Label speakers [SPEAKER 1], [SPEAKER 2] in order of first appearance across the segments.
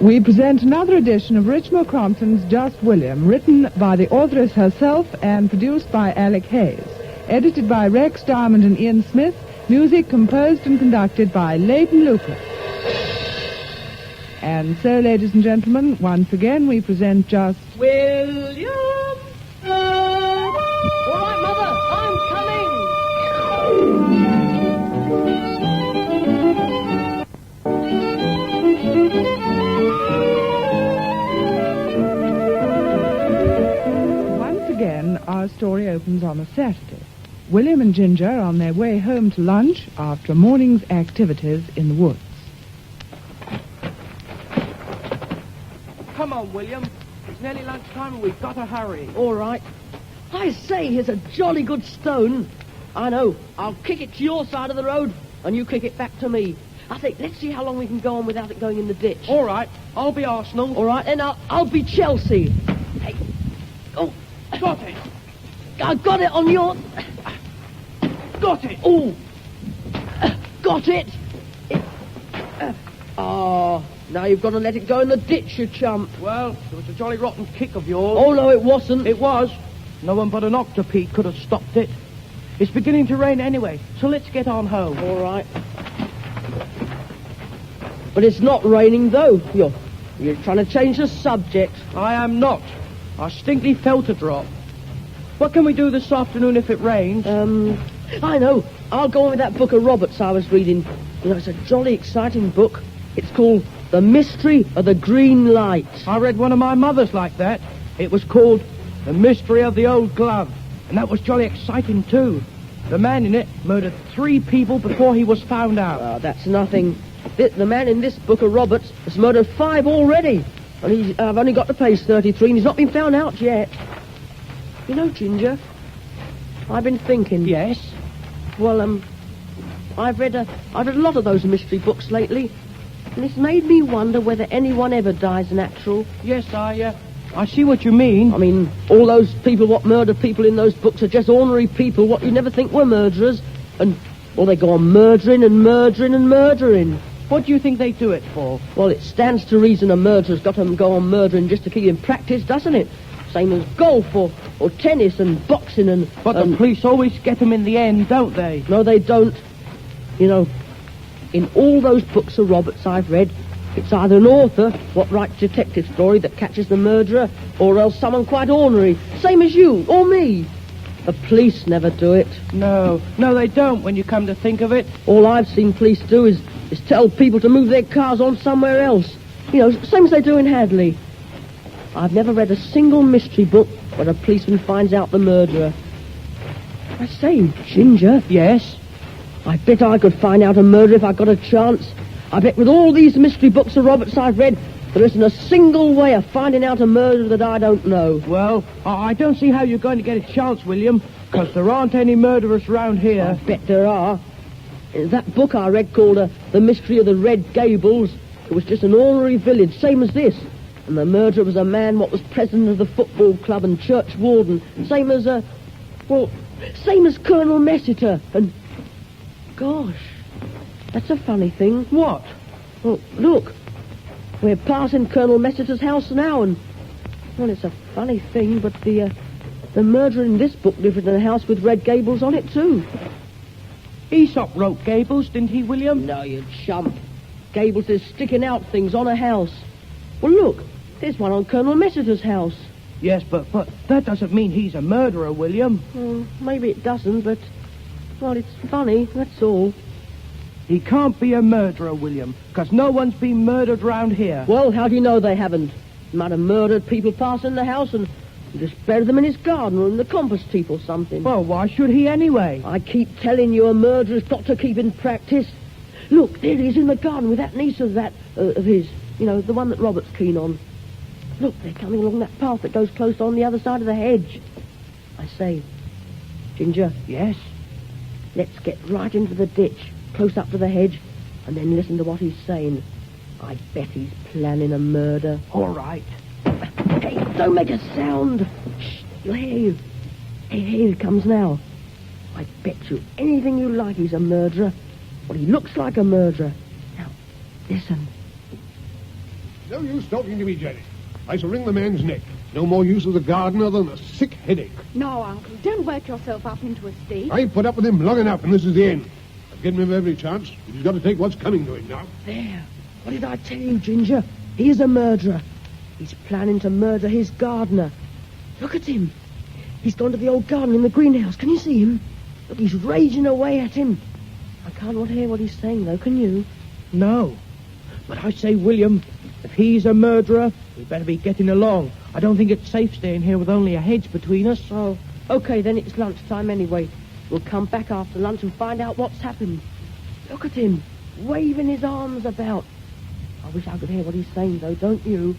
[SPEAKER 1] We present another edition of Richmal Crompton's Just William, written by the authoress herself and produced by Alec Hayes. Edited by Rex Diamond and Ian Smith. Music composed and conducted by Leighton Lucas. And so, ladies and gentlemen, once again we present Just
[SPEAKER 2] William! All right, Mother, I'm coming!
[SPEAKER 1] Once again, our story opens on a Saturday. William and Ginger are on their way home to lunch after a morning's activities in the woods.
[SPEAKER 3] Come on, William. It's nearly lunchtime and we've got to hurry.
[SPEAKER 2] All right. I say, here's a jolly good stone. I know. I'll kick it to your side of the road, and you kick it back to me. I think, let's see how long we can go on without it going in the ditch.
[SPEAKER 3] All right. I'll be Arsenal.
[SPEAKER 2] All right, then I'll be Chelsea. Hey. Oh.
[SPEAKER 3] Got it.
[SPEAKER 2] I got it on your...
[SPEAKER 3] Got it.
[SPEAKER 2] Oh. Got it. Now you've got to let it go in the ditch, you chump.
[SPEAKER 3] Well, it was a jolly rotten kick of yours.
[SPEAKER 2] Oh, no, it wasn't.
[SPEAKER 3] It was. No one but an octopede could have stopped it. It's beginning to rain anyway, so let's get on home.
[SPEAKER 2] All right. But it's not raining, though. You're trying to change the subject.
[SPEAKER 3] I am not. I distinctly felt a drop. What can we do this afternoon if it rains?
[SPEAKER 2] I know. I'll go on with that book of Roberts I was reading. It's a jolly exciting book. It's called The Mystery of the Green Light.
[SPEAKER 3] I read one of my mother's like that. It was called The Mystery of the Old Glove. And that was jolly exciting, too. The man in it murdered 3 people before he was found out.
[SPEAKER 2] That's nothing. The man in this book of Roberts has murdered 5 already. And I've only got to page 33 and he's not been found out yet. You know, Ginger, I've been thinking.
[SPEAKER 3] Yes?
[SPEAKER 2] Well, I've read a lot of those mystery books lately. And it's made me wonder whether anyone ever dies natural.
[SPEAKER 3] Yes, I see what you mean.
[SPEAKER 2] I mean, all those people what murder people in those books are just ordinary people what you never think were murderers. And, well, they go on murdering and murdering and murdering.
[SPEAKER 3] What do you think they do it for?
[SPEAKER 2] Well, it stands to reason a murderer's got to go on murdering just to keep in practice, doesn't it? Same as golf or tennis and boxing and...
[SPEAKER 3] But the police always get them in the end, don't they?
[SPEAKER 2] No, they don't. You know, in all those books of Roberts I've read, it's either an author, what writes detective story, that catches the murderer, or else someone quite ordinary, same as you or me. The police never do it.
[SPEAKER 3] No, they don't, when you come to think of it.
[SPEAKER 2] All I've seen police do is tell people to move their cars on somewhere else. You know, same as they do in Hadley. I've never read a single mystery book where a policeman finds out the murderer. I say, Ginger.
[SPEAKER 3] Yes?
[SPEAKER 2] I bet I could find out a murder if I got a chance. I bet with all these mystery books of Roberts I've read, there isn't a single way of finding out a murder that I don't know.
[SPEAKER 3] Well, I don't see how you're going to get a chance, William, because there aren't any murderers round here.
[SPEAKER 2] I bet there are. That book I read called The Mystery of the Red Gables, it was just an ordinary village, same as this. And the murderer was a man what was president of the football club and church warden, same as Colonel Messiter. And, gosh, that's a funny thing.
[SPEAKER 3] What?
[SPEAKER 2] Well, look, we're passing Colonel Messiter's house now, and, well, it's a funny thing, but the murderer in this book lived in a house with red gables on it, too.
[SPEAKER 3] Aesop wrote gables, didn't he, William?
[SPEAKER 2] No, you chump. Gables is sticking out things on a house. Well, look, there's one on Colonel Messiter's house.
[SPEAKER 3] Yes, but that doesn't mean he's a murderer, William.
[SPEAKER 2] Well, maybe it doesn't, but, well, it's funny, that's all.
[SPEAKER 3] He can't be a murderer, William, because no one's been murdered round here.
[SPEAKER 2] Well, how do you know they haven't? He might have murdered people passing the house and just buried them in his garden or in the compost heap or something.
[SPEAKER 3] Well, why should he anyway?
[SPEAKER 2] I keep telling you a murderer's got to keep in practice. Look, there he is in the garden with that niece of his. You know, the one that Robert's keen on. Look, they're coming along that path that goes close on the other side of the hedge. I say, Ginger.
[SPEAKER 3] Yes?
[SPEAKER 2] Let's get right into the ditch, close up to the hedge, and then listen to what he's saying. I bet he's planning a murder.
[SPEAKER 3] All right.
[SPEAKER 2] Hey, don't make a sound. Shh, you'll hear you. Hey, here he comes now. I bet you anything you like he's a murderer. Well, he looks like a murderer. Now, listen.
[SPEAKER 4] No use talking to me, Jenny. I shall wring the man's neck. No more use of the gardener than a sick headache.
[SPEAKER 5] No, Uncle, don't work yourself up into a state.
[SPEAKER 4] I've put up with him long enough, and this is the end. I've given him every chance. He's got to take what's coming to him now.
[SPEAKER 2] There. What did I tell you, Ginger? He is a murderer. He's planning to murder his gardener. Look at him. He's gone to the old garden in the greenhouse. Can you see him? Look, he's raging away at him. I can't not hear what he's saying, though, can you?
[SPEAKER 3] No. But I say, William, if he's a murderer, we better be getting along. I don't think it's safe staying here with only a hedge between us.
[SPEAKER 2] Oh, okay, then it's lunchtime anyway. We'll come back after lunch and find out what's happened. Look at him, waving his arms about. I wish I could hear what he's saying, though, don't you?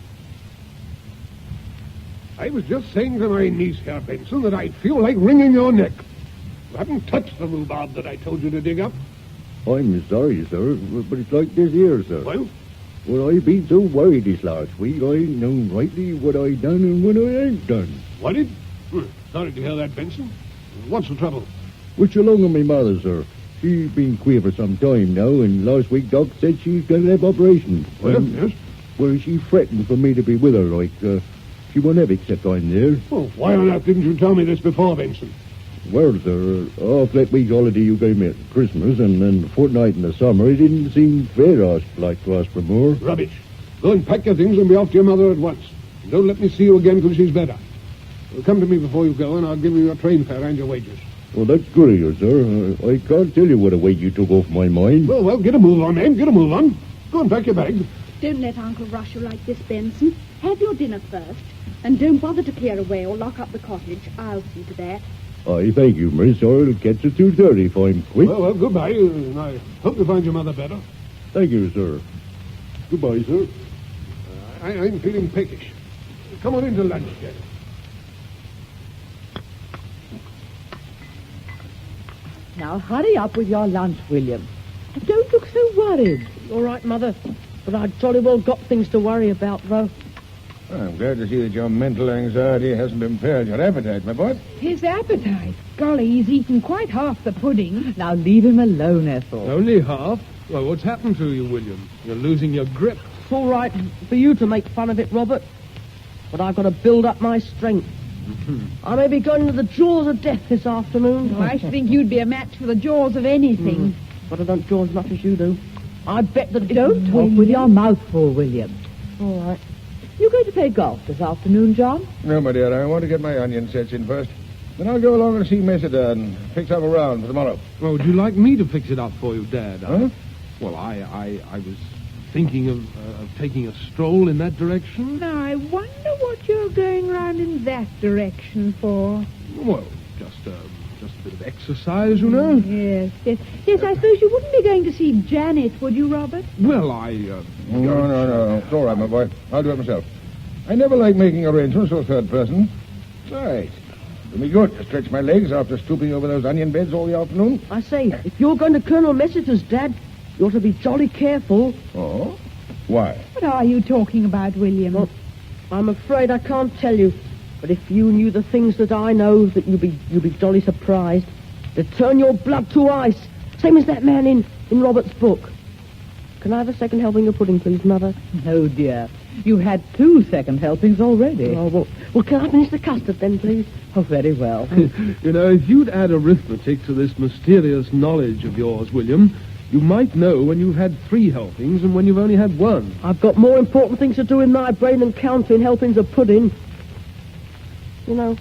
[SPEAKER 4] I was just saying to my niece, Herr Benson, that I feel like wringing your neck. You haven't touched the rhubarb that I told you to dig up.
[SPEAKER 6] I'm sorry, sir, but it's like this here, sir.
[SPEAKER 4] Well,
[SPEAKER 6] I've been so worried this last week, I ain't known rightly what I done and what I ain't done.
[SPEAKER 4] Worried? Sorry to hear that, Benson. What's the trouble?
[SPEAKER 6] Which along with my mother, sir. She's been queer for some time now, and last week Doc said she's going to have operation.
[SPEAKER 4] Well, yes.
[SPEAKER 6] Well, she threatened for me to be with her, like, she won't have except I'm there.
[SPEAKER 4] Well, why on earth didn't you tell me this before, Benson?
[SPEAKER 6] Well, sir, after that week's holiday you gave me at Christmas and then a fortnight in the summer, it didn't seem fair to ask for more.
[SPEAKER 4] Rubbish. Go and pack your things and be off to your mother at once. And don't let me see you again till she's better. Well, come to me before you go, and I'll give you your train fare and your wages.
[SPEAKER 6] Well, that's good of you, sir. I can't tell you what a weight you took off my mind.
[SPEAKER 4] Well, get a move on, man. Get a move on. Go and pack your bags.
[SPEAKER 5] Don't let Uncle rush you like this, Benson. Have your dinner first. And don't bother to clear away or lock up the cottage. I'll see to that.
[SPEAKER 6] I thank you, miss. I'll catch at 2:30 if I'm quick.
[SPEAKER 4] Well, goodbye. And I hope you find your mother better.
[SPEAKER 6] Thank you, sir. Goodbye, sir.
[SPEAKER 4] I'm feeling peckish. Come on into lunch, Jack.
[SPEAKER 1] Now, hurry up with your lunch, William. Don't look so worried.
[SPEAKER 2] All right, Mother. But I jolly well got things to worry about, though.
[SPEAKER 7] I'm glad to see that your mental anxiety hasn't impaired your appetite, my boy.
[SPEAKER 8] His appetite? Golly, he's eaten quite half the pudding.
[SPEAKER 1] Now, leave him alone, Ethel.
[SPEAKER 9] Only half? Well, what's happened to you, William? You're losing your grip.
[SPEAKER 2] It's all right for you to make fun of it, Robert. But I've got to build up my strength. I may be going to the jaws of death this afternoon.
[SPEAKER 8] Oh, I should think you'd be a match for the jaws of anything.
[SPEAKER 2] But I don't jaw as much as you do. I bet that...
[SPEAKER 1] Don't talk with your mouth full, William.
[SPEAKER 2] All right.
[SPEAKER 1] You going to play golf this afternoon, John?
[SPEAKER 7] No, my dear, I want to get my onion sets in first. Then I'll go along and see Messiter and fix up a round for tomorrow.
[SPEAKER 9] Oh, would you like me to fix it up for you, Dad?
[SPEAKER 7] Huh?
[SPEAKER 9] Well, I was thinking of taking a stroll in that direction.
[SPEAKER 8] Now, I wonder what you're going round in that direction for.
[SPEAKER 9] Well, just a bit of exercise, you know.
[SPEAKER 8] Yes. I suppose you wouldn't be going to see Janet, would you, Robert?
[SPEAKER 9] Well,
[SPEAKER 7] No. It's all right, my boy. I'll do it myself. I never like making arrangements for a third person. Right. It'll be good to stretch my legs after stooping over those onion beds all the afternoon.
[SPEAKER 2] I say, if you're going to Colonel Messiter's, Dad, you ought to be jolly careful.
[SPEAKER 7] Oh? Why?
[SPEAKER 8] What are you talking about, William?
[SPEAKER 2] Well, I'm afraid I can't tell you. But if you knew the things that I know, that you'd be jolly surprised. They'd turn your blood to ice, same as that man in Robert's book. Can I have a second helping of pudding, please, Mother?
[SPEAKER 1] No, dear. You've had 2 second helpings already.
[SPEAKER 2] Oh, well, can I finish the custard then, please?
[SPEAKER 1] Oh, very well.
[SPEAKER 9] You know, if you'd add arithmetic to this mysterious knowledge of yours, William, you might know when you've had 3 helpings and when you've only had 1.
[SPEAKER 2] I've got more important things to do in my brain than counting helpings of pudding. You know,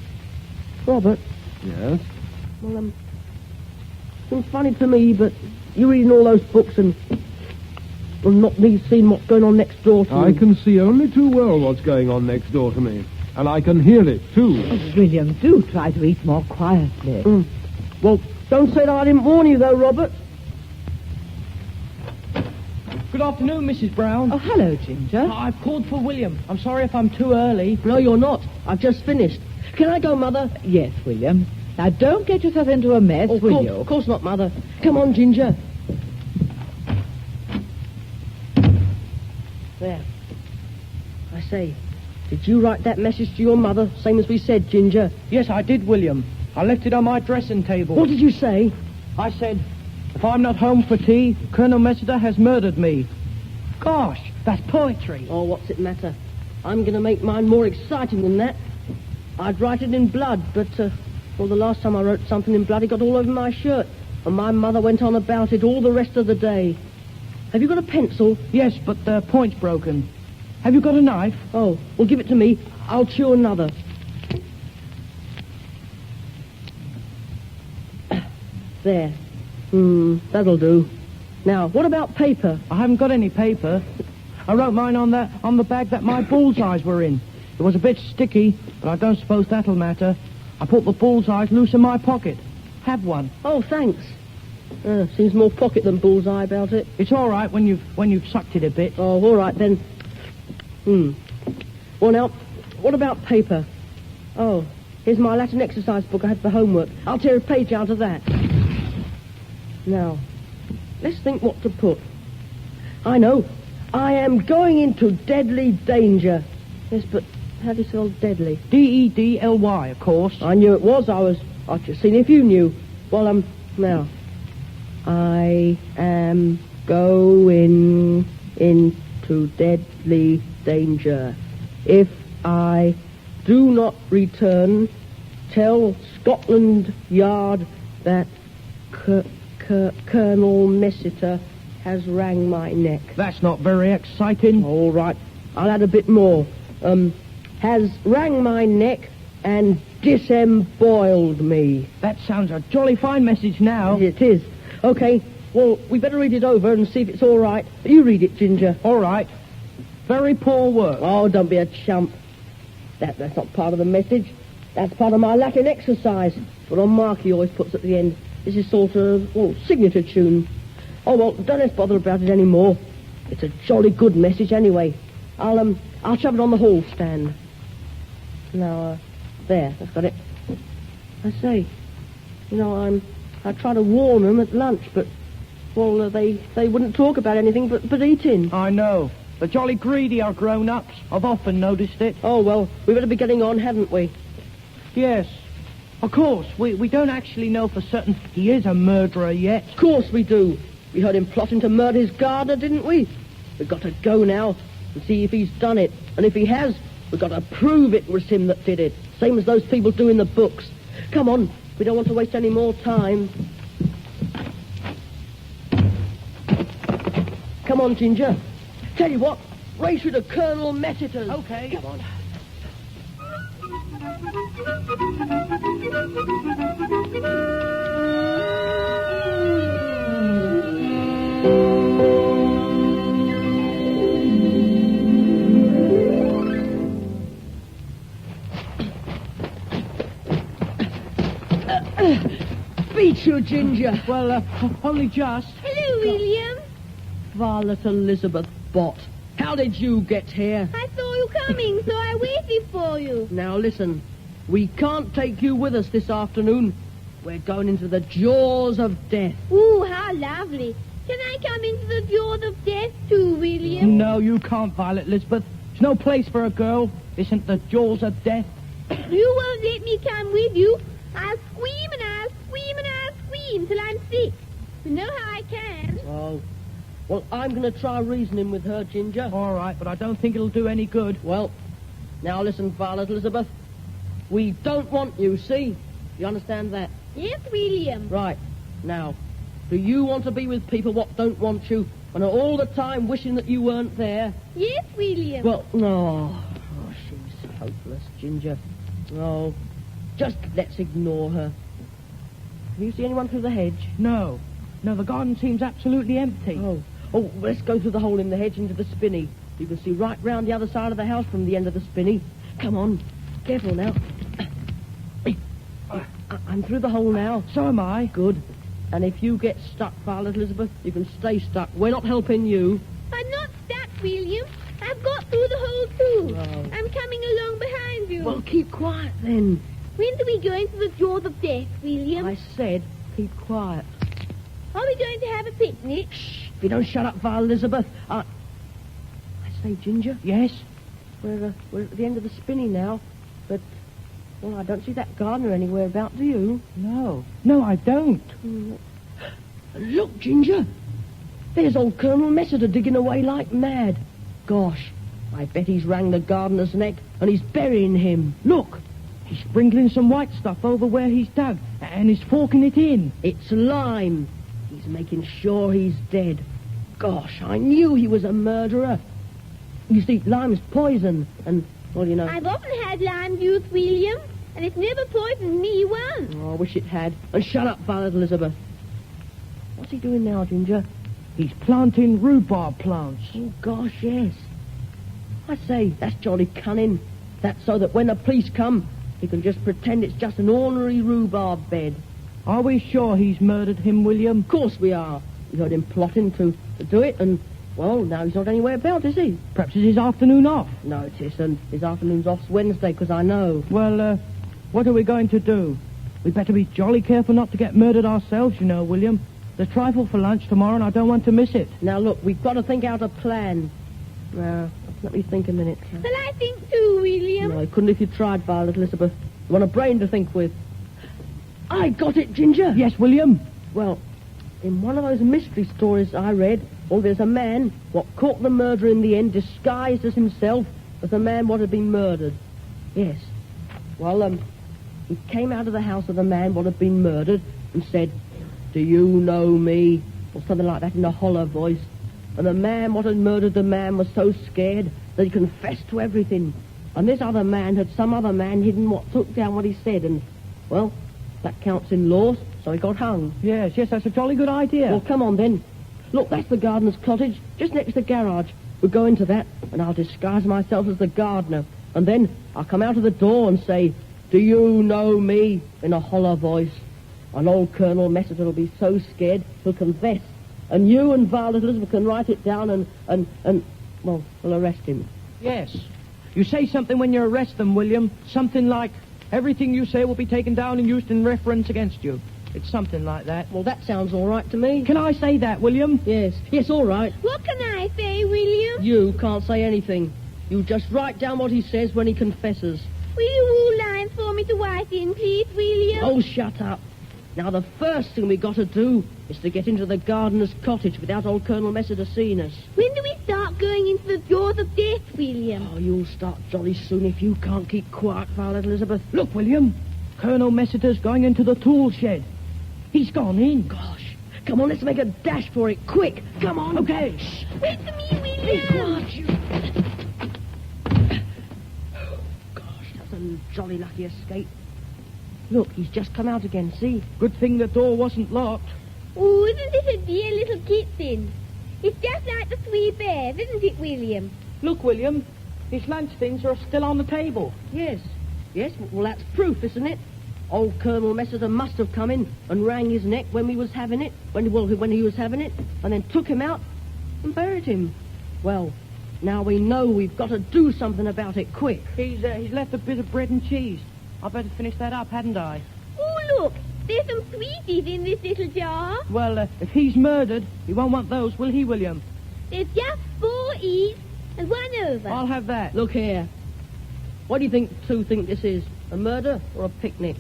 [SPEAKER 2] Robert.
[SPEAKER 9] Yes?
[SPEAKER 2] Well, it's been funny to me, but you reading all those books and not me seeing what's going on next door to
[SPEAKER 9] I
[SPEAKER 2] me.
[SPEAKER 9] can see only too well what's going on next door to me. And I can hear it, too.
[SPEAKER 1] Oh, William, do try to eat more quietly.
[SPEAKER 2] Well, don't say that I didn't warn you, though, Robert.
[SPEAKER 3] Good afternoon, Mrs. Brown.
[SPEAKER 1] Oh, hello, Ginger.
[SPEAKER 3] I've called for William. I'm sorry if I'm too early.
[SPEAKER 2] No, you're not. I've just finished. Can I go, Mother?
[SPEAKER 1] Yes, William. Now, don't get yourself into a mess, will you?
[SPEAKER 2] Of course not, Mother. Come on, Ginger. There. I say, did you write that message to your mother, same as we said, Ginger?
[SPEAKER 3] Yes, I did, William. I left it on my dressing table.
[SPEAKER 2] What did you say?
[SPEAKER 3] I said, if I'm not home for tea, Colonel Messiter has murdered me. Gosh, that's poetry.
[SPEAKER 2] Oh, what's it matter? I'm going to make mine more exciting than that. I'd write it in blood, but, well, the last time I wrote something in blood, it got all over my shirt. And my mother went on about it all the rest of the day. Have you got a pencil?
[SPEAKER 3] Yes, but the point's broken. Have you got a knife?
[SPEAKER 2] Oh, well, give it to me. I'll chew another. There. That'll do. Now, what about paper?
[SPEAKER 3] I haven't got any paper. I wrote mine on the bag that my bullseyes were in. It was a bit sticky, but I don't suppose that'll matter. I put the bullseyes loose in my pocket. Have one.
[SPEAKER 2] Oh, thanks. Seems more pocket than bullseye about it.
[SPEAKER 3] It's all right when you've sucked it a bit.
[SPEAKER 2] Oh, all right then. Well, now, what about paper? Oh, here's my Latin exercise book I had for homework. I'll tear a page out of that. Now, let's think what to put. I know. I am going into deadly danger. Yes, but how do you spell deadly?
[SPEAKER 3] D-E-D-L-Y, of course.
[SPEAKER 2] I knew it was. I'd just seen if you knew. Well, now. I am going into deadly danger. If I do not return, tell Scotland Yard that Colonel Messiter has wrung my neck.
[SPEAKER 3] That's not very exciting.
[SPEAKER 2] All right, I'll add a bit more. Has wrung my neck and disemboiled me.
[SPEAKER 3] That sounds a jolly fine message now.
[SPEAKER 2] It is. Okay, well, we better read it over and see if it's all right. You read it, Ginger.
[SPEAKER 3] All right. Very poor work.
[SPEAKER 2] Oh, don't be a chump. That's not part of the message. That's part of my Latin exercise. What on Marky always puts at the end. This is sort of, well, signature tune. Oh, well, don't let's bother about it anymore. It's a jolly good message anyway. I'll shove it on the hall stand. Now, there, that's got it. I say, you know, I tried to warn them at lunch, but, well, they wouldn't talk about anything but eating.
[SPEAKER 3] I know. They're jolly greedy, our grown-ups. I've often noticed it.
[SPEAKER 2] Oh, well, we better be getting on, haven't we?
[SPEAKER 3] Yes. Of course, we don't actually know for certain he is a murderer yet.
[SPEAKER 2] Of course we do. We heard him plotting to murder his gardener, didn't we? We've got to go now and see if he's done it. And if he has, we've got to prove it was him that did it. Same as those people do in the books. Come on, we don't want to waste any more time. Come on, Ginger. Tell you what, race through to Colonel Messiter's.
[SPEAKER 3] Okay.
[SPEAKER 2] Come on. Beat you, Ginger.
[SPEAKER 3] Well, only just.
[SPEAKER 8] Hello, William.
[SPEAKER 2] Violet Elizabeth Bott. How did you get here?
[SPEAKER 8] I saw you coming, so I waited for you.
[SPEAKER 2] Now listen, we can't take you with us this afternoon. We're going into the jaws of death.
[SPEAKER 8] Ooh, how lovely. Can I come into the jaws of death too, William?
[SPEAKER 3] No, you can't, Violet Elizabeth. There's no place for a girl. Isn't the jaws of death?
[SPEAKER 8] You won't let me come with you. I'll scream and I'll scream and I'll scream till I'm sick. You know how I can.
[SPEAKER 2] Oh, well, I'm going to try reasoning with her, Ginger.
[SPEAKER 3] All right, but I don't think it'll do any good.
[SPEAKER 2] Well, now listen, Violet Elizabeth. We don't want you, see? You understand that?
[SPEAKER 8] Yes, William.
[SPEAKER 2] Right. Now, do you want to be with people what don't want you and are all the time wishing that you weren't there?
[SPEAKER 8] Yes, William.
[SPEAKER 2] Well, no. Oh, she's hopeless, Ginger. Oh, just let's ignore her. Can you see anyone through the hedge?
[SPEAKER 3] No, the garden seems absolutely empty.
[SPEAKER 2] Oh, let's go through the hole in the hedge into the spinney. You can see right round the other side of the house from the end of the spinney. Come on. Careful now. I'm through the hole now.
[SPEAKER 3] So am I.
[SPEAKER 2] Good. And if you get stuck, Violet Elizabeth, you can stay stuck. We're not helping you.
[SPEAKER 8] I'm not stuck, William. I've got through the hole too.
[SPEAKER 2] Oh.
[SPEAKER 8] I'm coming along behind you.
[SPEAKER 2] Well, keep quiet then.
[SPEAKER 8] When are we going to the jaws of death, William?
[SPEAKER 2] I said keep quiet.
[SPEAKER 8] Are we going to have a picnic?
[SPEAKER 2] Shh. If you don't shut up, Violet Elizabeth. I say, Ginger.
[SPEAKER 3] Yes?
[SPEAKER 2] We're at the end of the spinney now, but, well, I don't see that gardener anywhere about, do you?
[SPEAKER 3] No, I don't.
[SPEAKER 2] Look, Ginger. There's old Colonel Messiter digging away like mad. Gosh, I bet he's wrung the gardener's neck and he's burying him.
[SPEAKER 3] Look, he's sprinkling some white stuff over where he's dug, and he's forking it in.
[SPEAKER 2] It's lime. He's making sure he's dead. Gosh, I knew he was a murderer. You see, lime's poison, and, well, you know...
[SPEAKER 8] I've often had lime juice, William, and it's never poisoned me once.
[SPEAKER 2] Oh, I wish it had. And shut up, Violet Elizabeth. What's he doing now, Ginger?
[SPEAKER 3] He's planting rhubarb plants.
[SPEAKER 2] Oh, gosh, yes. I say, that's jolly cunning. That's so that when the police come, he can just pretend it's just an ordinary rhubarb bed.
[SPEAKER 3] Are we sure he's murdered him, William?
[SPEAKER 2] Of course we are. We heard him plotting to do it, and, well, now he's not anywhere about, is he?
[SPEAKER 3] Perhaps it's his afternoon off.
[SPEAKER 2] No, it isn't. His afternoon's off's Wednesday, because I know.
[SPEAKER 3] Well, what are we going to do? We better be jolly careful not to get murdered ourselves, you know, William. There's trifle for lunch tomorrow, and I don't want to miss it.
[SPEAKER 2] Now, look, we've got to think out a plan. Let me think a minute.
[SPEAKER 8] Well, I think too, William.
[SPEAKER 2] No, I couldn't if you tried, Violet Elizabeth. You want a brain to think with. I got it, Ginger.
[SPEAKER 3] Yes, William?
[SPEAKER 2] Well, in one of those mystery stories I read, well, there's a man what caught the murderer in the end, disguised as himself as the man what had been murdered. Yes. Well, he came out of the house of the man what had been murdered and said, "Do you know me?" or something like that in a hollow voice. And the man what had murdered the man was so scared that he confessed to everything. And this other man had some other man hidden what took down what he said, and, well, that counts in law, so he got hung.
[SPEAKER 3] Yes, that's a jolly good idea.
[SPEAKER 2] Well, come on, then. Look, that's the gardener's cottage, just next to the garage. We'll go into that, and I'll disguise myself as the gardener. And then I'll come out of the door and say, "Do you know me?" in a hollow voice. And old Colonel Messiter will be so scared he'll confess. And you and Violet Elizabeth can write it down and well, we'll arrest him.
[SPEAKER 3] Yes. You say something when you arrest them, William. Something like, everything you say will be taken down and used in reference against you. It's something like that.
[SPEAKER 2] Well, that sounds all right to me.
[SPEAKER 3] Can I say that, William?
[SPEAKER 2] Yes, all right.
[SPEAKER 8] What can I say, William?
[SPEAKER 2] You can't say anything. You just write down what he says when he confesses.
[SPEAKER 8] Will you rule lines for me to write in, please, William?
[SPEAKER 2] Oh, shut up. Now, the first thing we got to do is to get into the gardener's cottage without old Colonel Messiter seeing us.
[SPEAKER 8] When do we start going into the jaws of death, William?
[SPEAKER 2] Oh, you'll start jolly soon if you can't keep quiet, Violet Elizabeth.
[SPEAKER 3] Look, William. Colonel Messiter's going into the tool shed. He's gone in.
[SPEAKER 2] Gosh. Come on, let's make a dash for it. Quick. Come on.
[SPEAKER 3] Okay.
[SPEAKER 2] Shh.
[SPEAKER 8] Wait for me, William.
[SPEAKER 2] Be quiet, you. Gosh, that's a jolly lucky escape. Look, he's just come out again, see?
[SPEAKER 3] Good thing the door wasn't locked.
[SPEAKER 8] Oh, isn't this a dear little kitchen? It's just like the three bears, isn't it, William?
[SPEAKER 3] Look, William, his lunch things are still on the table.
[SPEAKER 2] Yes, well, that's proof, isn't it? Old Colonel Messiter must have come in and wrung his neck when we was having it, when he was having it, and then took him out and buried him. Well, now we know we've got to do something about it quick.
[SPEAKER 3] He's left a bit of bread and cheese. I better finish that up, hadn't I?
[SPEAKER 8] Oh, look, there's some sweeties in this little jar.
[SPEAKER 3] Well, if he's murdered, he won't want those, will he, William?
[SPEAKER 8] There's just 4 each and 1 over.
[SPEAKER 3] I'll have that.
[SPEAKER 2] Look here. What do you two think this is? A murder or a picnic?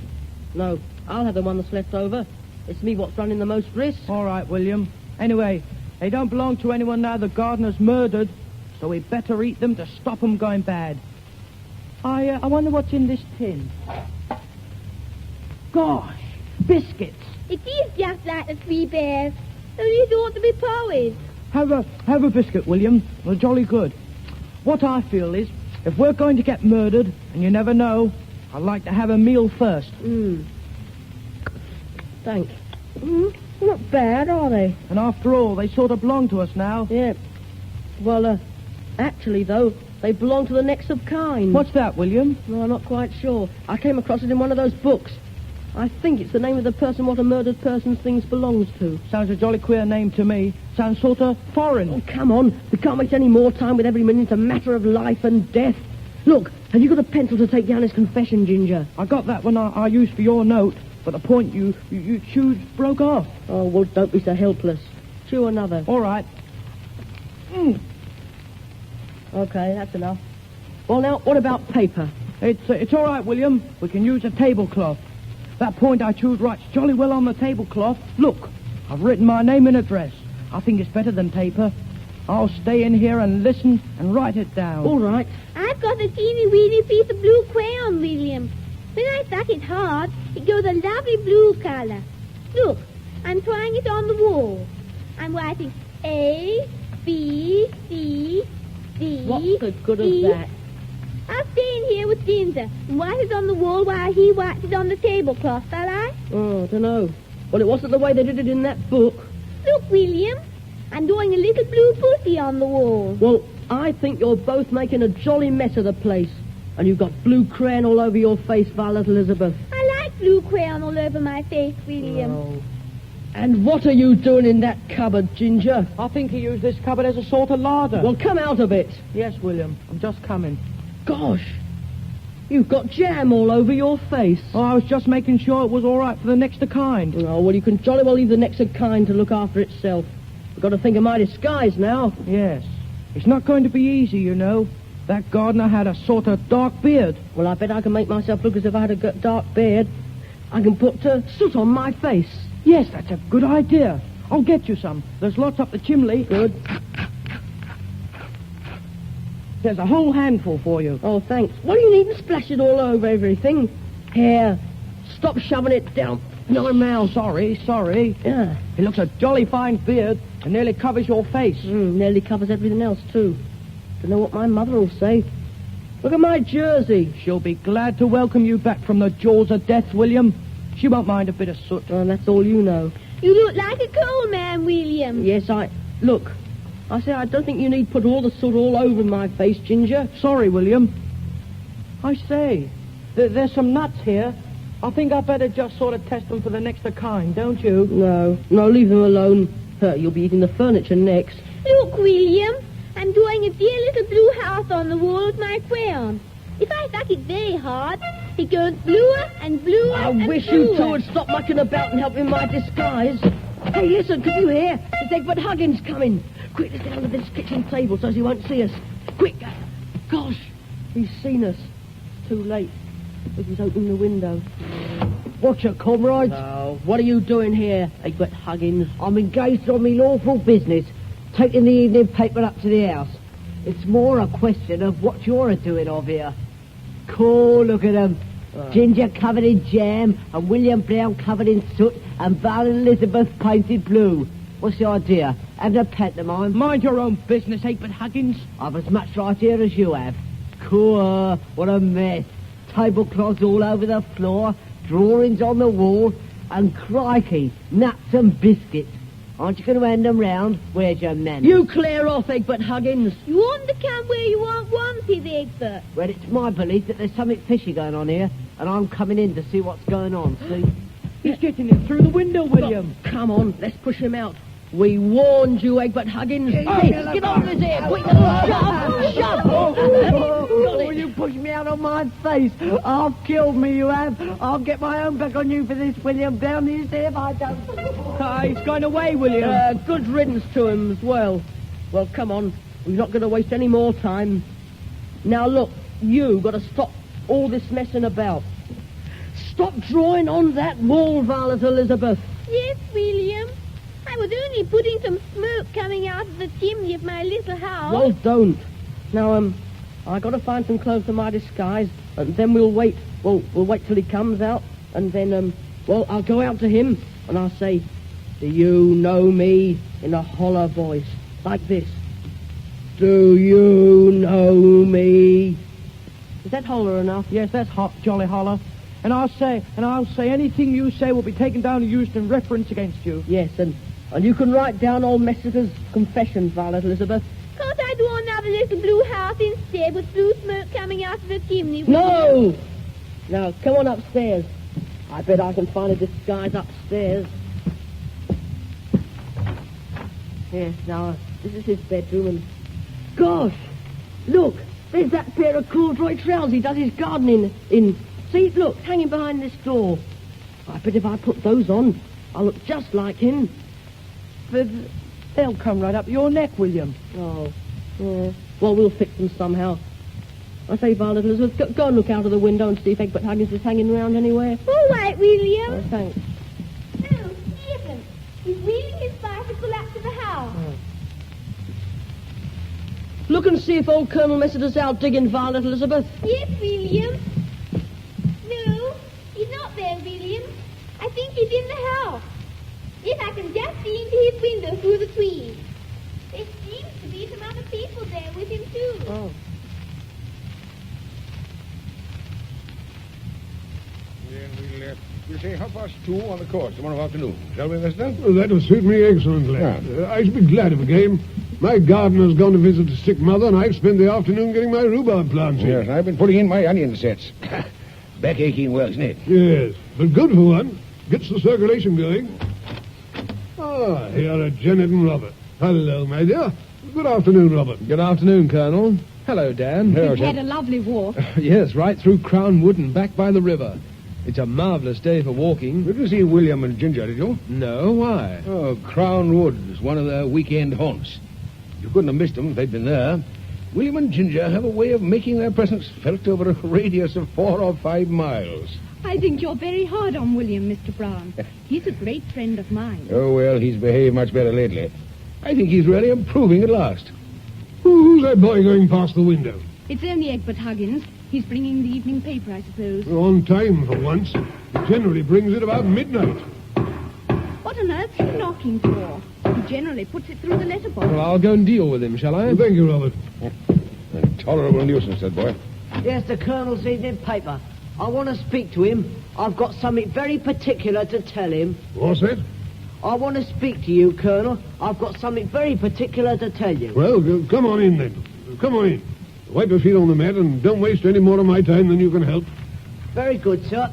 [SPEAKER 2] No, I'll have the one that's left over. It's me what's running the most risk.
[SPEAKER 3] All right, William. Anyway, they don't belong to anyone now the gardener's murdered, so we better eat them to stop them going bad. I wonder what's in this tin. Gosh, biscuits.
[SPEAKER 8] It is just like the three bears. So these ought to be porridge.
[SPEAKER 3] Have a biscuit, William. They're jolly good. What I feel is, if we're going to get murdered, and you never know, I'd like to have a meal first.
[SPEAKER 2] Thanks. Not bad, are they?
[SPEAKER 3] And after all, they sort of belong to us now.
[SPEAKER 2] Yeah. Well, actually, though, they belong to the next of kind.
[SPEAKER 3] What's that, William?
[SPEAKER 2] No, I'm not quite sure. I came across it in one of those books. I think it's the name of the person what a murdered person's things belongs to.
[SPEAKER 3] Sounds a jolly queer name to me. Sounds sort of foreign.
[SPEAKER 2] Oh, come on. We can't waste any more time with every minute. It's a matter of life and death. Look, have you got a pencil to take down his confession, Ginger?
[SPEAKER 3] I got that one I used for your note, but the point you chewed broke off.
[SPEAKER 2] Oh, well, don't be so helpless. Chew another.
[SPEAKER 3] All right.
[SPEAKER 2] Okay, that's enough. Well, now, what about paper?
[SPEAKER 3] It's all right, William. We can use a tablecloth. That point I chewed writes jolly well on the tablecloth. Look, I've written my name and address. I think it's better than paper. I'll stay in here and listen and write it down.
[SPEAKER 2] All right.
[SPEAKER 8] I've got a teeny weeny piece of blue crayon, William. When I suck it hard, it goes a lovely blue color. Look, I'm trying it on the wall. I'm writing A, B, C, D,
[SPEAKER 2] What's the good of
[SPEAKER 8] E.
[SPEAKER 2] that?
[SPEAKER 8] I'll stay in here with Ginger and write it on the wall while he writes it on the tablecloth, shall I?
[SPEAKER 2] Oh, I don't know. Well, it wasn't the way they did it in that book.
[SPEAKER 8] Look, William, I'm drawing a little blue pussy on the wall.
[SPEAKER 2] Well, I think you're both making a jolly mess of the place. And you've got blue crayon all over your face, Violet Elizabeth.
[SPEAKER 8] I like blue crayon all over my face, William.
[SPEAKER 2] Oh. And what are you doing in that cupboard, Ginger?
[SPEAKER 3] I think he used this cupboard as a sort of larder.
[SPEAKER 2] Well, come out of it.
[SPEAKER 3] Yes, William. I'm just coming.
[SPEAKER 2] Gosh, you've got jam all over your face.
[SPEAKER 3] Oh, I was just making sure it was all right for the next of kind.
[SPEAKER 2] Oh, well, you can jolly well leave the next of kind to look after itself. We've got to think of my disguise now.
[SPEAKER 3] Yes. It's not going to be easy, you know. That gardener had a sort of dark beard.
[SPEAKER 2] Well, I bet I can make myself look as if I had a dark beard. I can put soot on my face.
[SPEAKER 3] Yes, that's a good idea. I'll get you some. There's lots up the chimney.
[SPEAKER 2] Good.
[SPEAKER 3] There's a whole handful for you.
[SPEAKER 2] Oh, thanks. What do you need to splash it all over everything? Here, stop shoving it down your mouth.
[SPEAKER 3] Sorry.
[SPEAKER 2] Yeah.
[SPEAKER 3] It looks a jolly fine beard and nearly covers your face.
[SPEAKER 2] Nearly covers everything else, too. Don't know what my mother will say. Look at my jersey.
[SPEAKER 3] She'll be glad to welcome you back from the jaws of death, William. She won't mind a bit of soot.
[SPEAKER 2] Oh, that's all you know.
[SPEAKER 8] You look like a coal man, William.
[SPEAKER 2] Yes, Look, I say I don't think you need put all the soot all over my face, Ginger.
[SPEAKER 3] Sorry, William. I say, there's some nuts here. I think I'd better just sort of test them for the next of kind, don't you?
[SPEAKER 2] No, leave them alone. You'll be eating the furniture next.
[SPEAKER 8] Look, William, I'm drawing a dear little blue house on the wall with my crayon. If I suck it very hard, it goes bluer and bluer
[SPEAKER 2] I
[SPEAKER 8] and
[SPEAKER 2] wish
[SPEAKER 8] bluer.
[SPEAKER 2] you two would stop mucking about and help in my disguise. Hey, listen, can you hear? It's Egbert Huggins coming. Quick, let's get under this kitchen table so he won't see us. Quick. Gosh, he's seen us. Too late. We just open the window.
[SPEAKER 10] Watcha, comrades.
[SPEAKER 2] Oh, what are you doing here, Egbert Huggins?
[SPEAKER 10] I'm engaged on me lawful business, taking the evening paper up to the house. It's more a question of what you're a-doing of here. Cool, look at 'em. Ginger covered in jam, and William Brown covered in soot, and Violet Elizabeth painted blue. What's the idea? Having a pantomime?
[SPEAKER 3] Mind your own business, Egbert Huggins.
[SPEAKER 10] I've as much right here as you have. Cool, what a mess. Tablecloths all over the floor, drawings on the wall, and crikey, nuts and biscuits. Aren't you going to hand them round? Where's your manners?
[SPEAKER 2] You clear off, Egbert Huggins.
[SPEAKER 8] You want to come where you aren't wanted, Egbert.
[SPEAKER 10] Well, it's my belief that there's something fishy going on here, and I'm coming in to see what's going on, see?
[SPEAKER 3] He's getting in through the window, William.
[SPEAKER 2] Oh, come on, let's push him out. We warned you, Egbert Huggins. Hey, get on his ear. Quick, shove.
[SPEAKER 10] Oh, you pushed me out on my face. I've killed me, you have. I'll get my own back on you for this, William. Down here, see if I don't.
[SPEAKER 3] He's going away, William.
[SPEAKER 2] Good riddance to him as well. Well, come on. We're not going to waste any more time. Now, look, you got to stop all this messing about. Stop drawing on that wall, Violet Elizabeth.
[SPEAKER 8] Yes, William. I was only putting some smoke coming out of the chimney of my little house.
[SPEAKER 2] Well, don't. Now, I got to find some clothes for my disguise, and then we'll wait. We'll wait till he comes out, and then, I'll go out to him, and I'll say, "Do you know me?" in a hollow voice, like this. "Do you know me?" Is that hollow enough?
[SPEAKER 3] Yes, that's jolly hollow. And I'll say anything you say will be taken down and used in reference against you.
[SPEAKER 2] Yes, and you can write down old Messiter's confession, Violet Elizabeth.
[SPEAKER 8] Can't I draw another little blue house instead with blue smoke coming out of the chimney?
[SPEAKER 2] No! Now, come on upstairs. I bet I can find a disguise upstairs. Here, now, this is his bedroom, and... Gosh! Look! There's that pair of corduroy trousers he does his gardening in. See, look, hanging behind this door. I bet if I put those on, I'll look just like him.
[SPEAKER 3] But they'll come right up your neck, William.
[SPEAKER 2] Oh, yeah. Well, we'll fix them somehow. I say, Violet Elizabeth, go and look out of the window and see if Egbert Huggins is hanging around anywhere.
[SPEAKER 8] All right, William.
[SPEAKER 2] Oh, thanks.
[SPEAKER 8] Oh, Stephen, he's wheeling his bicycle up to the house.
[SPEAKER 2] Look and see if old Colonel Messider's out digging Violet, Elizabeth.
[SPEAKER 8] Yes, William. No, he's not there, William. I think he's in the house. Yes, I can just see into his window through the trees. There seems to be some other people there with him, too.
[SPEAKER 2] Oh.
[SPEAKER 7] Then we'll say 2:30 on the course tomorrow afternoon. Shall we, mister?
[SPEAKER 4] Well, that will suit me excellently.
[SPEAKER 7] Yeah.
[SPEAKER 4] I should be glad of a game. My gardener's gone to visit a sick mother, and I've spent the afternoon getting my rhubarb plants in.
[SPEAKER 7] Yes, I've been putting in my onion sets. Back aching well, isn't it?
[SPEAKER 4] Yes, but good for one. Gets the circulation going. Ah, here are Janet and Robert. Hello, my dear. Good afternoon, Robert.
[SPEAKER 9] Good afternoon, Colonel. Hello, Dan.
[SPEAKER 5] We've had a lovely walk.
[SPEAKER 9] Yes, right through Crown Wood and back by the river. It's a marvellous day for walking.
[SPEAKER 7] Did you see William and Ginger, did you?
[SPEAKER 9] No, why?
[SPEAKER 7] Oh, Crown Wood is one of their weekend haunts. You couldn't have missed them if they'd been there. William and Ginger have a way of making their presence felt over a radius of 4 or 5 miles.
[SPEAKER 5] I think you're very hard on William, Mr. Brown. He's a great friend of mine.
[SPEAKER 7] Oh, well, he's behaved much better lately. I think he's really improving at last.
[SPEAKER 4] Who's that boy going past the window?
[SPEAKER 5] It's only Egbert Huggins. He's bringing the evening paper, I suppose.
[SPEAKER 4] On time for once. He generally brings it about midnight.
[SPEAKER 5] What on earth's he knocking for? He generally puts it through the letterbox.
[SPEAKER 9] Well, I'll go and deal with him, shall I?
[SPEAKER 4] Thank you, Robert.
[SPEAKER 7] Intolerable nuisance, that boy.
[SPEAKER 10] Yes, the Colonel's evening paper. I want to speak to him. I've got something very particular to tell him.
[SPEAKER 4] What's that?
[SPEAKER 10] I want to speak to you, Colonel. I've got something very particular to tell you.
[SPEAKER 4] Well, come on in, then. Come on in. Wipe your feet on the mat and don't waste any more of my time than you can help.
[SPEAKER 10] Very good, sir.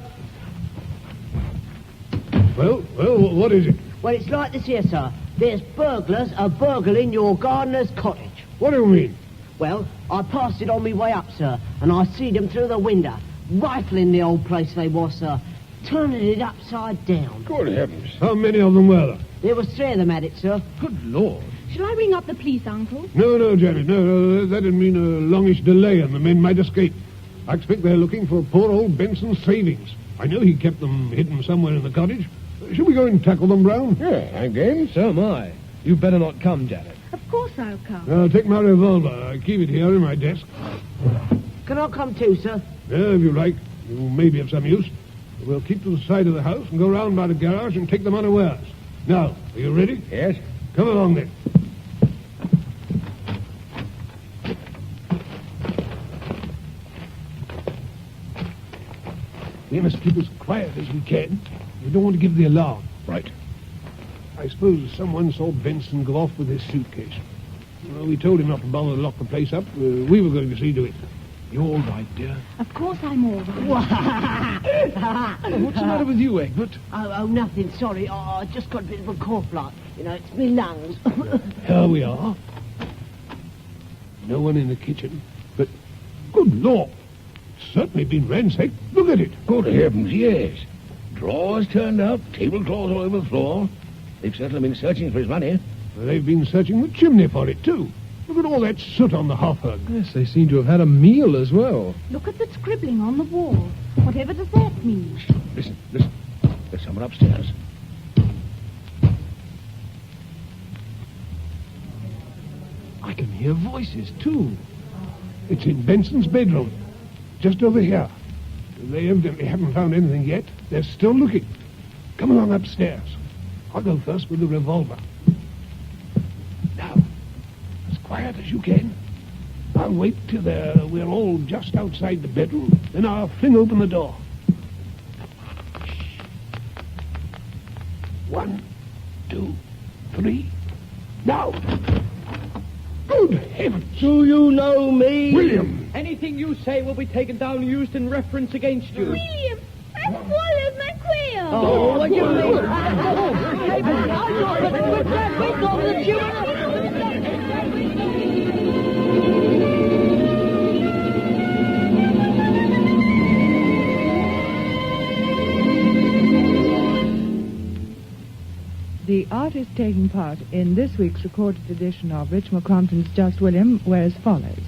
[SPEAKER 4] Well, what is it?
[SPEAKER 10] Well, it's like this here, sir. There's burglars are burgling your gardener's cottage.
[SPEAKER 4] What do you mean?
[SPEAKER 10] Well, I passed it on my way up, sir, and I see them through the window. Rifling the old place they was, sir. Turning it upside down.
[SPEAKER 7] Good heavens.
[SPEAKER 4] How many of them were there?
[SPEAKER 10] There was 3 of them at it, sir.
[SPEAKER 9] Good Lord.
[SPEAKER 5] Shall I ring up the police, Uncle?
[SPEAKER 4] No, Janet, no, that'd mean a longish delay and the men might escape. I expect they're looking for poor old Benson's savings. I know he kept them hidden somewhere in the cottage. Should we go and tackle them, Brown?
[SPEAKER 7] Yeah, I'm game.
[SPEAKER 9] So am I. You better not come, Janet.
[SPEAKER 5] Of course I'll come.
[SPEAKER 4] I'll take my revolver. I keep it here in my desk.
[SPEAKER 10] Can I come too, sir?
[SPEAKER 4] Yeah, if you like. You may be of some use. We'll keep to the side of the house and go round by the garage and take them unawares. Now, are you ready?
[SPEAKER 7] Yes.
[SPEAKER 4] Come along, then. We must keep as quiet as we can. We don't want to give the alarm.
[SPEAKER 7] Right.
[SPEAKER 4] I suppose someone saw Benson go off with his suitcase. Well, we told him not to bother to lock the place up. We were going to see to it. You all right, dear?
[SPEAKER 5] Of course I'm all right.
[SPEAKER 9] What's the matter with you, Egbert?
[SPEAKER 10] Oh, nothing, sorry. I just got a bit of a cough, like. You know, it's me lungs.
[SPEAKER 4] Here we are. No one in the kitchen. But, good Lord, it's certainly been ransacked. Look at it.
[SPEAKER 7] Good heavens, yes. Drawers turned up, tablecloths all over the floor. They've certainly been searching for his money.
[SPEAKER 4] They've been searching the chimney for it, too. Look at all that soot on the hearthrug.
[SPEAKER 9] Yes, they seem to have had a meal as well.
[SPEAKER 5] Look at the scribbling on the wall. Whatever does that mean?
[SPEAKER 7] Listen. There's someone upstairs.
[SPEAKER 4] I can hear voices, too. It's in Benson's bedroom. Just over here. They evidently haven't found anything yet. They're still looking. Come along upstairs. I'll go first with the revolver. Now, as quiet as you can. I'll wait till we're all just outside the bedroom. Then I'll fling open the door. 1, 2, 3. Now! Good heavens!
[SPEAKER 2] Do you know me?
[SPEAKER 4] William!
[SPEAKER 3] Anything you say will be taken down and used in reference against you.
[SPEAKER 8] William, I swallowed my quail.
[SPEAKER 2] Oh, what do you mean? Hey, but I thought that we thought that you
[SPEAKER 1] The artists taking part in this week's recorded edition of Richmal Crompton's Just William were as follows.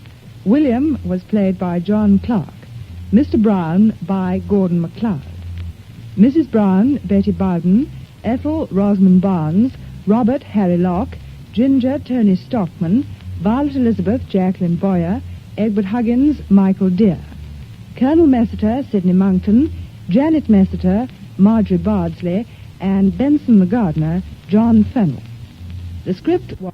[SPEAKER 1] William was played by John Clark, Mr. Brown by Gordon MacLeod, Mrs. Brown, Betty Bowden, Ethel, Rosamond Barnes, Robert, Harry Locke, Ginger, Tony Stockman, Violet Elizabeth, Jacqueline Boyer, Egbert Huggins, Michael Deere. Colonel Messiter, Sidney Monkton, Janet Messiter, Marjorie Bardsley, and Benson the gardener, John Fennell. The script was...